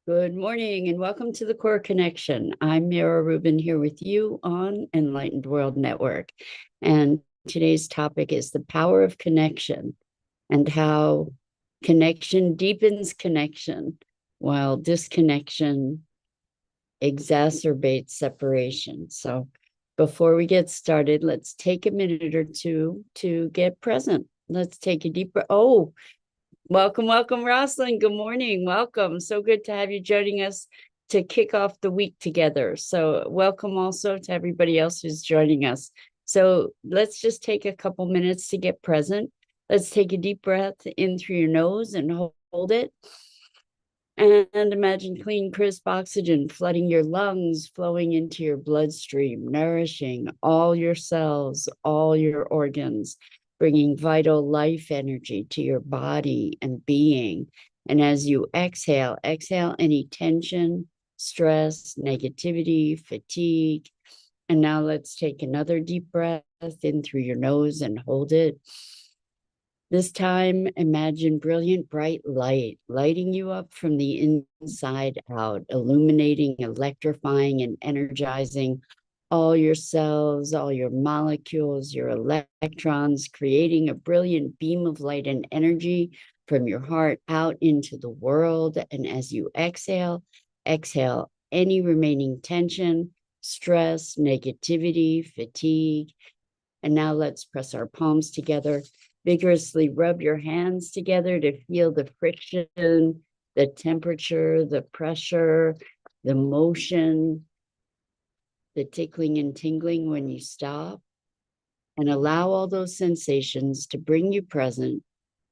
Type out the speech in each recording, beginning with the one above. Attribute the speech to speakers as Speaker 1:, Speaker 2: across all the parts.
Speaker 1: Good morning and welcome to the Core Connection. I'm Mira Rubin here with you on Enlightened World Network. And today's topic is the power of connection and how connection deepens connection while disconnection exacerbates separation. So before we get started, let's take a minute or two to get present. Let's take a deep breath. Oh, welcome, Rosalind. Good morning. Welcome. So good to have you joining us to kick off the week together. So welcome also to everybody else who's joining us. So let's just take a couple minutes to get present. Let's take a deep breath in through your nose and hold it. And imagine clean, crisp oxygen flooding your lungs, flowing into your bloodstream, nourishing all your cells, all your organs, bringing vital life energy to your body and being. And as you exhale any tension, stress, negativity, fatigue. And now let's take another deep breath in through your nose and hold it. This time, imagine brilliant, bright light lighting you up from the inside out, illuminating, electrifying, and energizing all your cells, all your molecules, your electrons, creating a brilliant beam of light and energy from your heart out into the world. And as you exhale any remaining tension, stress, negativity, fatigue. And now let's press our palms together. Vigorously rub your hands together to feel the friction, the temperature, the pressure, the motion, the tickling and tingling when you stop. And allow all those sensations to bring you present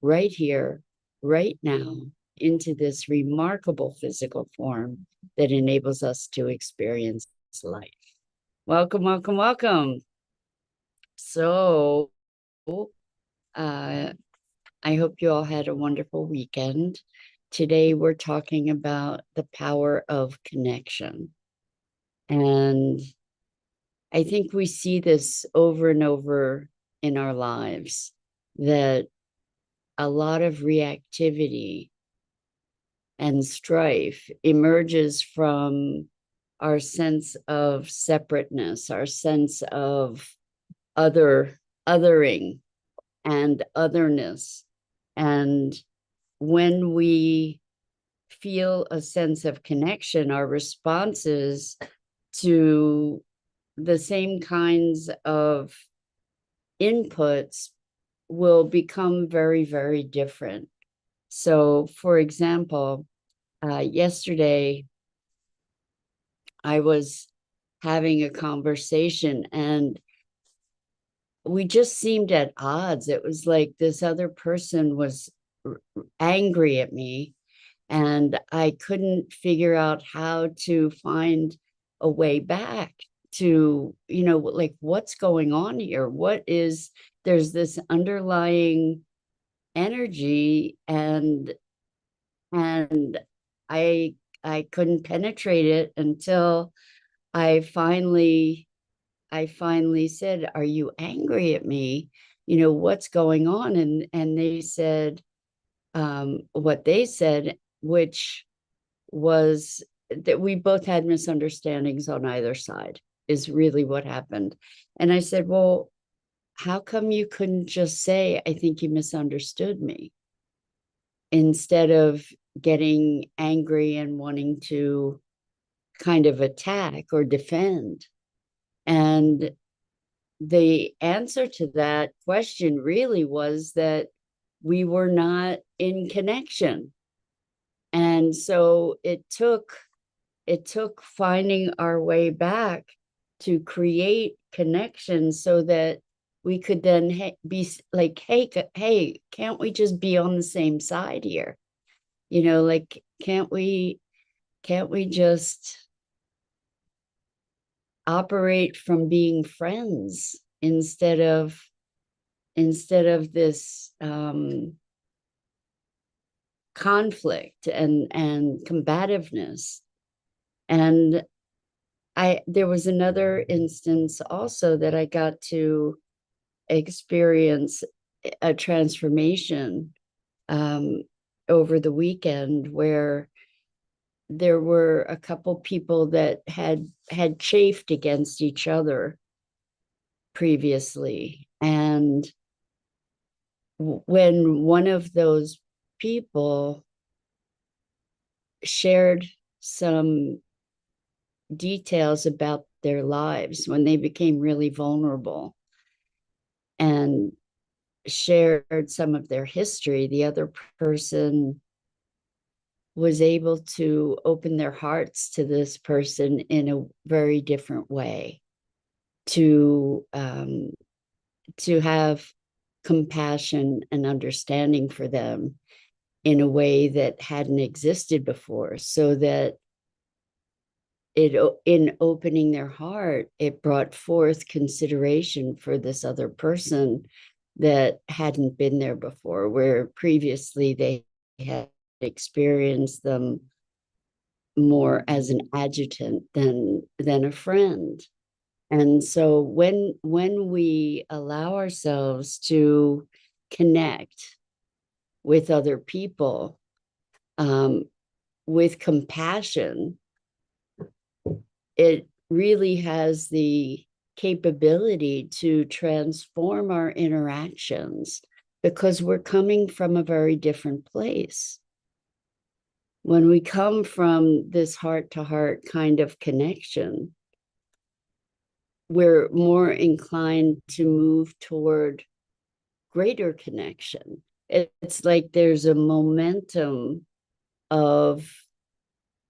Speaker 1: right here, right now, into this remarkable physical form that enables us to experience life. Welcome. So, I hope you all had a wonderful weekend. Today, we're talking about the power of connection. And I think we see this over and over in our lives, that a lot of reactivity and strife emerges from our sense of separateness, our sense of othering and otherness. And when we feel a sense of connection, our responses to the same kinds of inputs will become very, very different. So, for example, yesterday I was having a conversation and we just seemed at odds. It was like this other person was angry at me, and I couldn't figure out how to find a way back to, like, what's going on here? There's this underlying energy, and I I couldn't penetrate it until I finally I finally said, "Are you angry at me? What's going on?" And they said what they said, which was that we both had misunderstandings on either side, is really what happened. And I said, "Well, how come you couldn't just say, I think you misunderstood me, instead of getting angry and wanting to kind of attack or defend?" And the answer to that question really was that we were not in connection. And so it took finding our way back to create connection so that we could then be like, hey, can't we just be on the same side here? Like, can't we just operate from being friends instead of this conflict and combativeness? And there was another instance also that I got to experience a transformation over the weekend, where there were a couple people that had chafed against each other previously. And when one of those people shared some details about their lives, when they became really vulnerable and shared some of their history, the other person was able to open their hearts to this person in a very different way, to have compassion and understanding for them in a way that hadn't existed before, so that it, in opening their heart, it brought forth consideration for this other person that hadn't been there before, where previously they had experienced them more as an adjutant than a friend. And so when we allow ourselves to connect with other people, with compassion, it really has the capability to transform our interactions, because we're coming from a very different place. When we come from this heart to heart kind of connection, we're more inclined to move toward greater connection. It's like there's a momentum of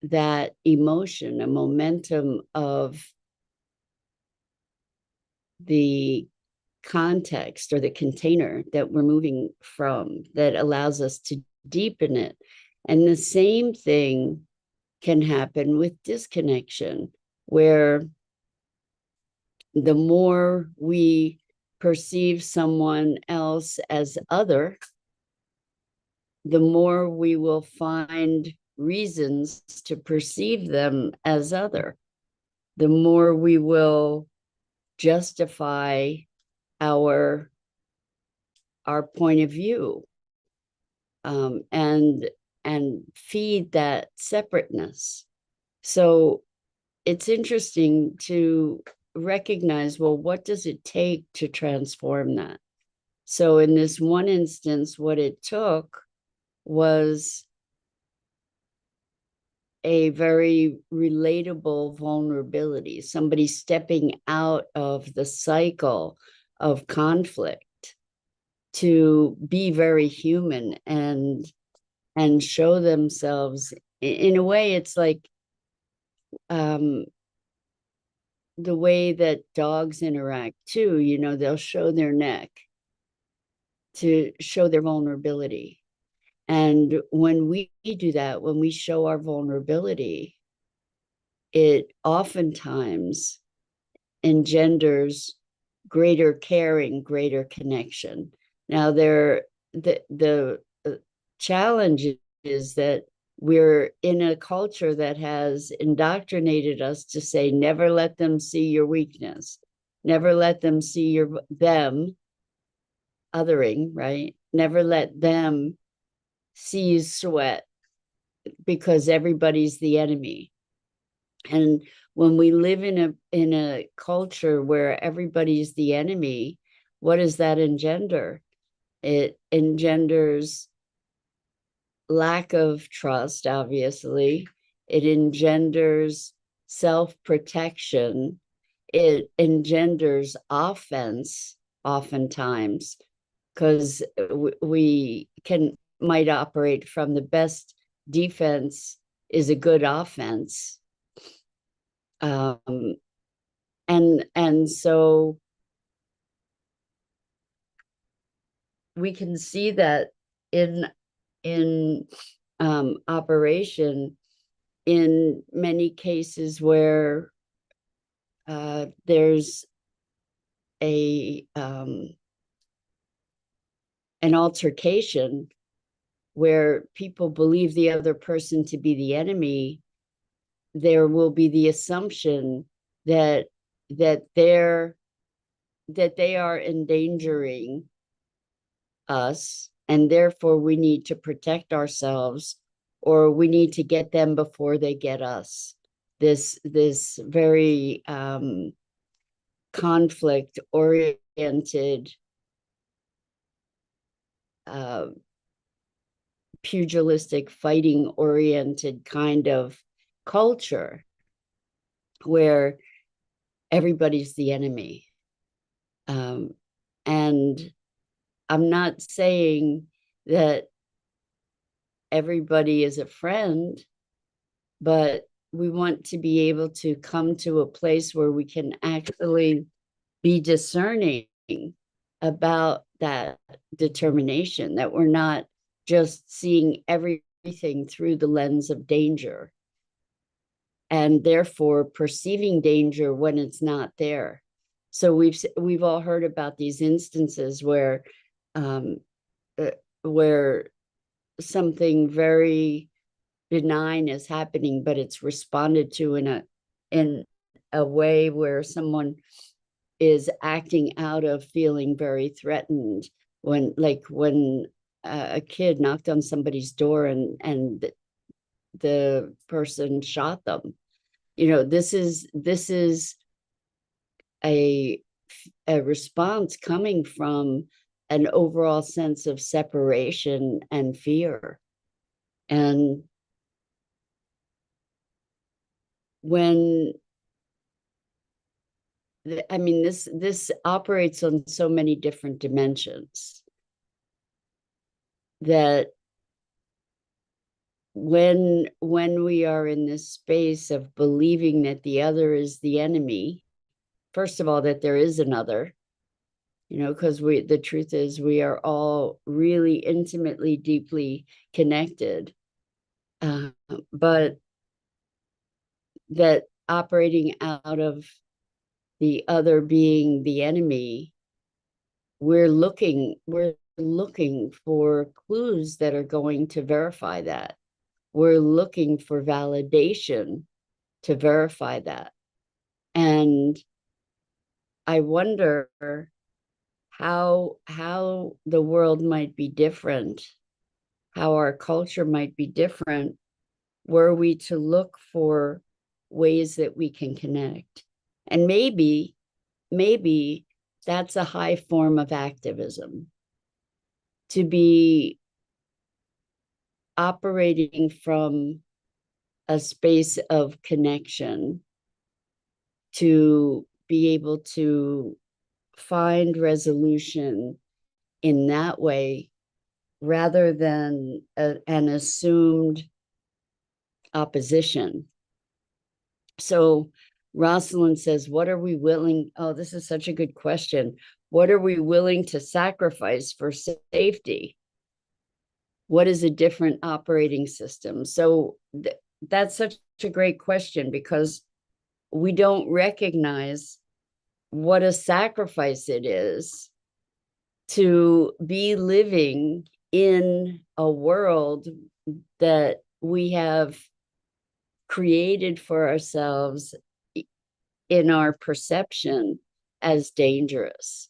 Speaker 1: that emotion, a momentum of the context or the container that we're moving from, that allows us to deepen it. And the same thing can happen with disconnection, where the more we perceive someone else as other, the more we will find reasons to perceive them as other, the more we will justify our point of view, and feed that separateness. So it's interesting to recognize, well, what does it take to transform that? So in this one instance, what it took was a very relatable vulnerability, somebody stepping out of the cycle of conflict to be very human and show themselves. In a way, it's like the way that dogs interact too. You know, they'll show their neck to show their vulnerability. And when we do that, when we show our vulnerability, it oftentimes engenders greater caring, greater connection. Now, the challenge is that we're in a culture that has indoctrinated us to say, never let them see your weakness, never let them see them othering, right? Never let them see you sweat, because everybody's the enemy. And when we live in a culture where everybody's the enemy, what does that engender? It engenders lack of trust, obviously. It engenders self-protection. It engenders offense, oftentimes, because we might operate from the best defense is a good offense. And so we can see that in operation in many cases where there's an altercation where people believe the other person to be the enemy. There will be the assumption that they are endangering us, and therefore we need to protect ourselves, or we need to get them before they get us. This very conflict oriented, uh, pugilistic, fighting oriented kind of culture where everybody's the enemy. And I'm not saying that everybody is a friend, but we want to be able to come to a place where we can actually be discerning about that determination, that we're not just seeing everything through the lens of danger and therefore perceiving danger when it's not there. So we've all heard about these instances um, where something very benign is happening, but it's responded to in a way where someone is acting out of feeling very threatened. When a kid knocked on somebody's door and the person shot them. This is a response coming from an overall sense of separation and fear. And when I mean, this operates on so many different dimensions that when we are in this space of believing that the other is the enemy, first of all, that there is another, because the truth is we are all really intimately, deeply connected, but that operating out of the other being the enemy, we're looking for clues that are going to verify that. We're looking for validation to verify that. And I wonder how the world might be different, how our culture might be different, were we to look for ways that we can connect. And maybe that's a high form of activism, to be operating from a space of connection, to be able to find resolution in that way rather than an assumed opposition. So Rosalind says, what are we willing? Oh, this is such a good question. What are we willing to sacrifice for safety? What is a different operating system? So that's such a great question, because we don't recognize what a sacrifice it is to be living in a world that we have created for ourselves in our perception as dangerous.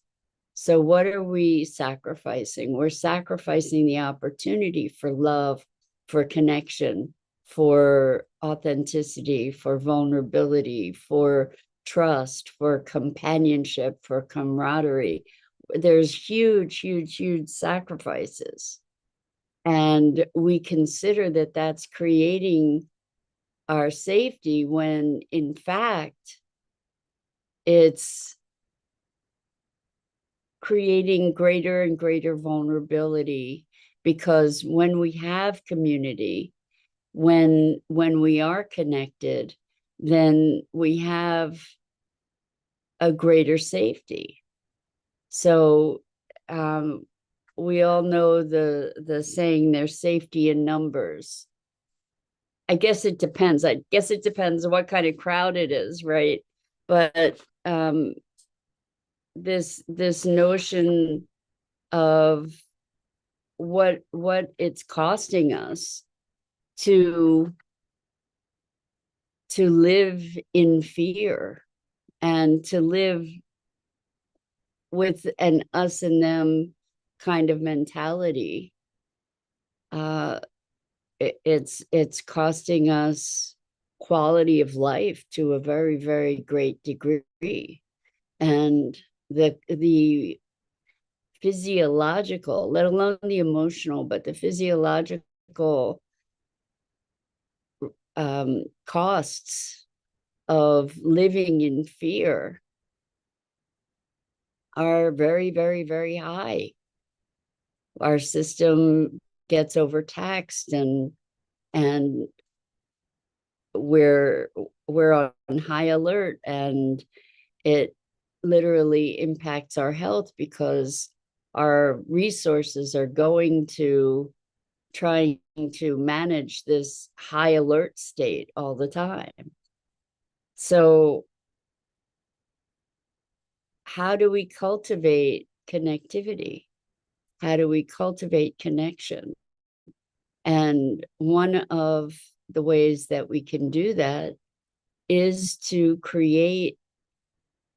Speaker 1: So what are we sacrificing? We're sacrificing the opportunity for love, for connection, for authenticity, for vulnerability, for trust, for companionship, for camaraderie. There's huge sacrifices. And we consider that that's creating our safety, when in fact it's creating greater and greater vulnerability. Because when we have community, when we are connected, then we have a greater safety. So we all know the saying, there's safety in numbers. I guess it depends. I guess it depends on what kind of crowd it is, right? But this notion of what it's costing us to live in fear, and to live with an us and them kind of mentality, it's costing us quality of life to a very, very great degree. And the physiological, let alone the emotional, but the physiological costs of living in fear are very, very, very high. Our system gets overtaxed, and we're on high alert, and it literally impacts our health because our resources are going to trying to manage this high alert state all the time. So how do we cultivate connectivity? How do we cultivate connection? And one of the ways that we can do that is to create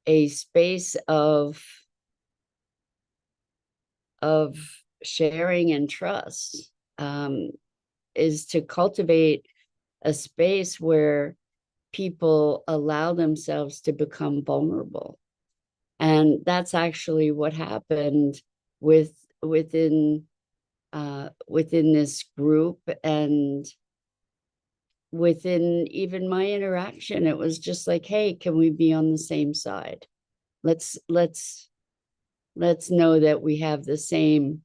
Speaker 1: a space of sharing and trust, is to cultivate a space where people allow themselves to become vulnerable. And that's actually what happened within this group, and within even my interaction. It was just like, hey, can we be on the same side? Let's know that we have the same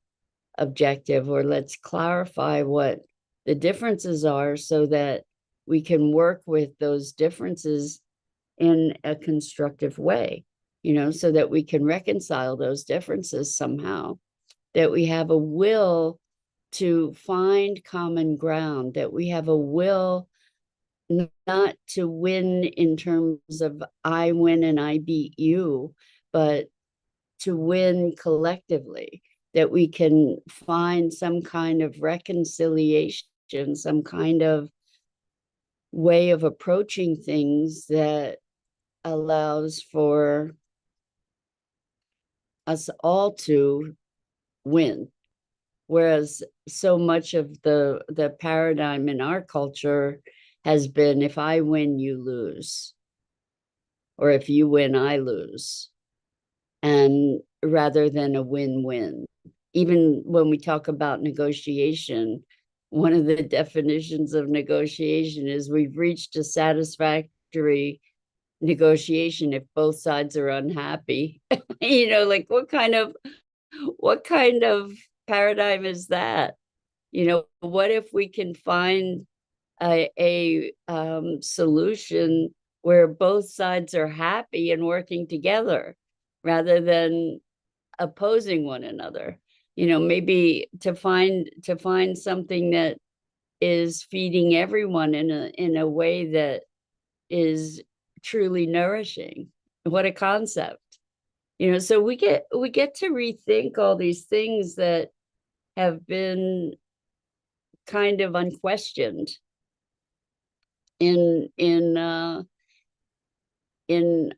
Speaker 1: objective, or let's clarify what the differences are so that we can work with those differences in a constructive way, so that we can reconcile those differences somehow, that we have a will to find common ground, that we have a will not to win in terms of I win and I beat you, but to win collectively, that we can find some kind of reconciliation, some kind of way of approaching things that allows for us all to win. Whereas so much of the paradigm in our culture has been, if I win, you lose, or if you win, I lose, and rather than a win-win. Even when we talk about negotiation, one of the definitions of negotiation is we've reached a satisfactory negotiation if both sides are unhappy. Like what kind of paradigm is that? What if we can find a solution where both sides are happy and working together rather than opposing one another? Maybe to find something that is feeding everyone in a way that is truly nourishing. What a concept. So we get to rethink all these things that have been kind of unquestioned in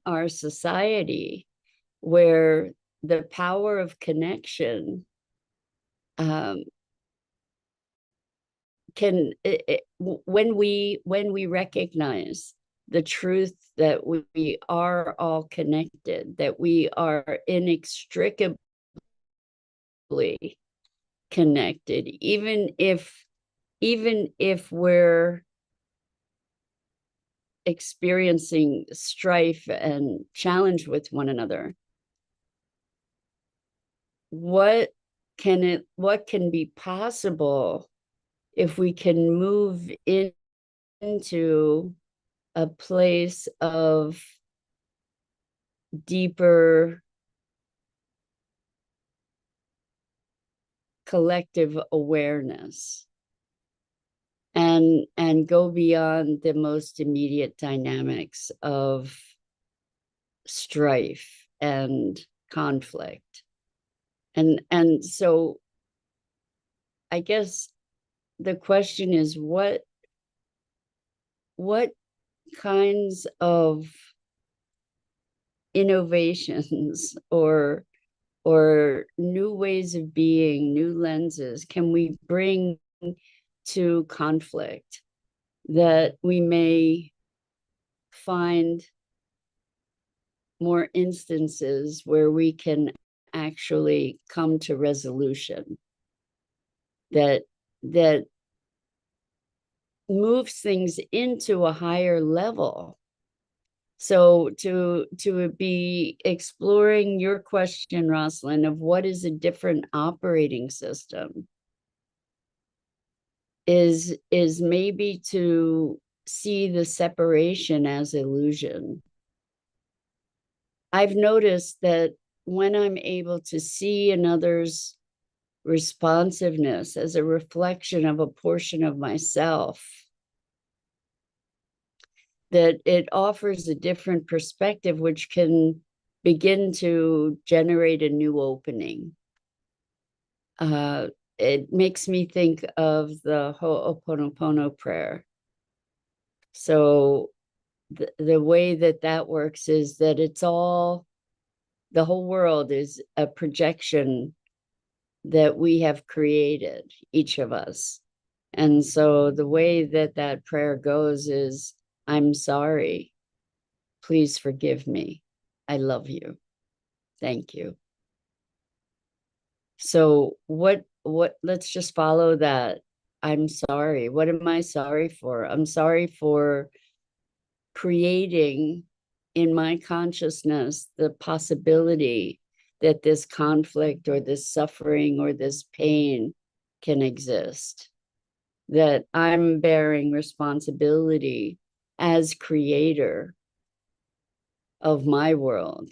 Speaker 1: our society, where the power of connection when we recognize the truth that we are all connected, that we are inextricably connected, even if we're experiencing strife and challenge with one another, what can be possible if we can move into a place of deeper collective awareness, and go beyond the most immediate dynamics of strife and conflict. And so I guess the question is, what kinds of innovations or new ways of being, new lenses can we bring to conflict, that we may find more instances where we can actually come to resolution that moves things into a higher level. So to be exploring your question, Rosalind, of what is a different operating system, is maybe to see the separation as illusion. I've noticed that when I'm able to see another's responsiveness as a reflection of a portion of myself, that it offers a different perspective, which can begin to generate a new opening. It makes me think of the Ho'oponopono prayer. So the way that works is that it's all, the whole world is a projection that we have created, each of us. And so the way that prayer goes is, I'm sorry. Please forgive me. I love you. Thank you. So let's just follow that. I'm sorry. What am I sorry for? I'm sorry for creating in my consciousness the possibility that this conflict or this suffering or this pain can exist, that I'm bearing responsibility as creator of my world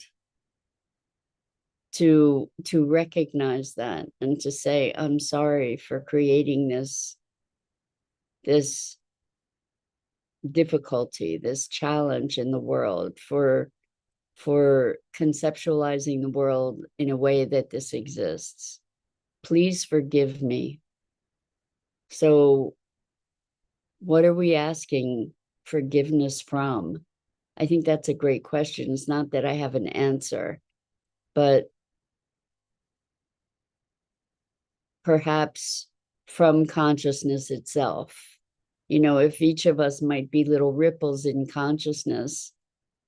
Speaker 1: to recognize that and to say, I'm sorry for creating this difficulty, this challenge in the world, for conceptualizing the world in a way that this exists. Please forgive me. So what are we asking forgiveness from? I think that's a great question. It's not that I have an answer, but perhaps from consciousness itself. You know, if each of us might be little ripples in consciousness,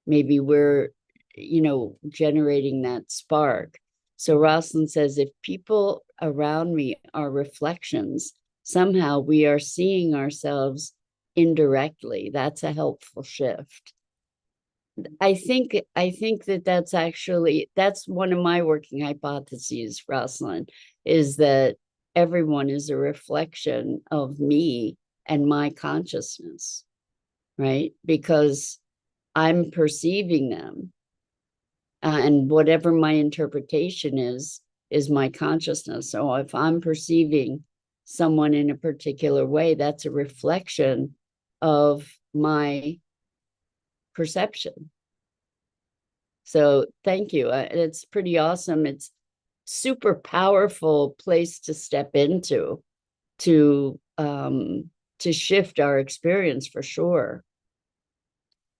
Speaker 1: maybe we're, you know, generating that spark. So Rosalind says, if people around me are reflections, somehow we are seeing ourselves indirectly. That's a helpful shift. I think that's actually, that's one of my working hypotheses, Rosalind, is that everyone is a reflection of me and my consciousness, right? Because I'm perceiving them. And whatever my interpretation is my consciousness. So if I'm perceiving someone in a particular way, that's a reflection of my perception. So thank you. It's pretty awesome. It's super powerful place to step into to shift our experience for sure.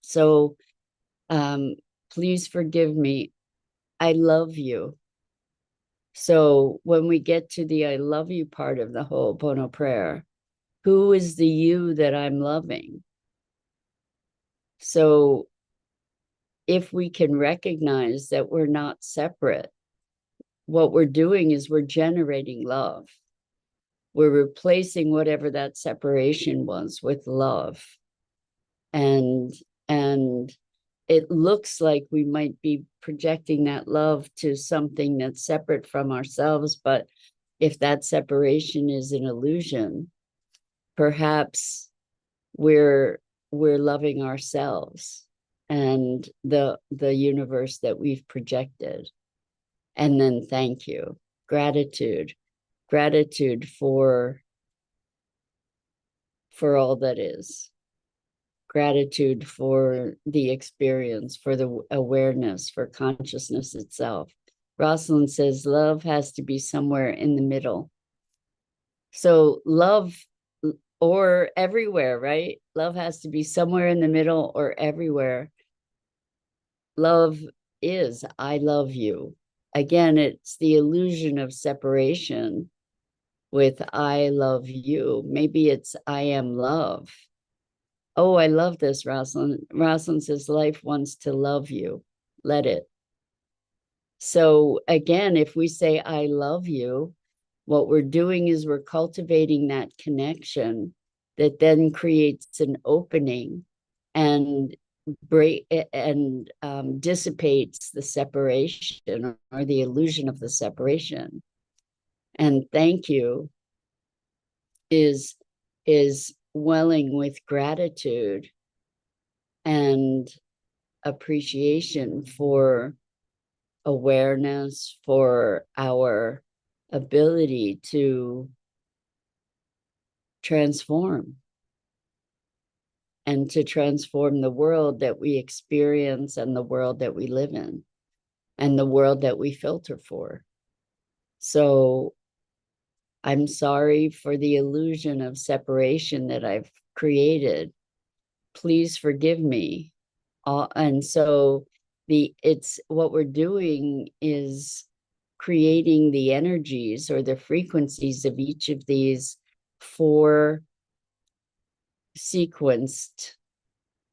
Speaker 1: So please forgive me. I love you. So when we get to the I love you part of the Ho'oponopono prayer, who is the you that I'm loving? So if we can recognize that we're not separate, what we're doing is we're generating love. We're replacing whatever that separation was with love. And it looks like we might be projecting that love to something that's separate from ourselves, but if that separation is an illusion, perhaps we're loving ourselves and the universe that we've projected. And then thank you, gratitude for all that is. Gratitude for the experience, for the awareness, for consciousness itself. Rosalind says love has to be somewhere in the middle. So love, or everywhere, right? Love has to be somewhere in the middle or everywhere. Love is, I love you. Again, it's the illusion of separation, with I love you. Maybe it's I am love. Oh, I love this, Rosalind. Rosalind says life wants to love you. Let it. So again, if we say I love you, what we're doing is we're cultivating that connection that then creates an opening and dissipates the separation or the illusion of the separation. And thank you is welling with gratitude and appreciation for awareness, for our ability to transform and to transform the world that we experience and the world that we live in and the world that we filter for. So I'm sorry for the illusion of separation that I've created. Please forgive me. And so it's what we're doing is creating the energies or the frequencies of each of these four sequenced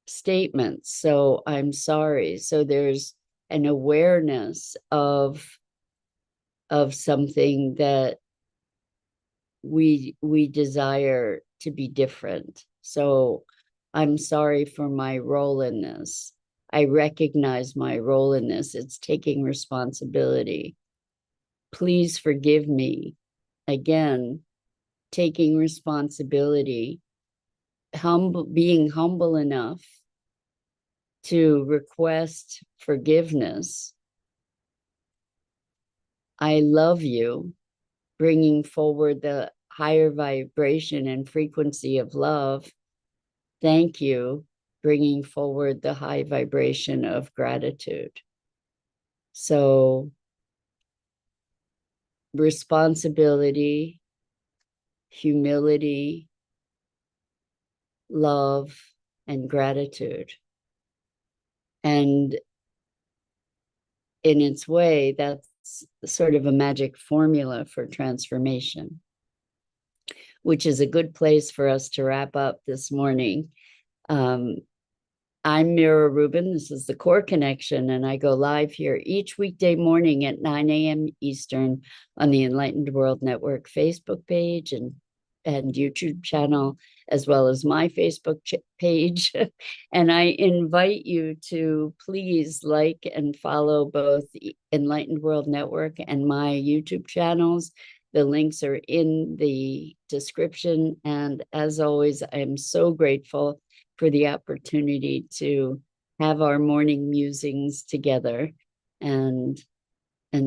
Speaker 1: statements. So I'm sorry. So there's an awareness of something that we desire to be different. So I'm sorry for my role in this. I recognize my role in this. It's taking responsibility. Please forgive me. Again, taking responsibility, being humble enough to request forgiveness. I love you, bringing forward the higher vibration and frequency of love. Thank you, bringing forward the high vibration of gratitude. So, responsibility, humility, love, and gratitude. And in its way, that's sort of a magic formula for transformation, which is a good place for us to wrap up this morning. I'm Mira Rubin. This is the Core Connection, and I go live here each weekday morning at 9 a.m. Eastern on the Enlightened World Network Facebook page and YouTube channel, as well as my Facebook page. And I invite you to please like and follow both Enlightened World Network and my YouTube channels. The links are in the description. And as always, I am so grateful for the opportunity to have our morning musings together. And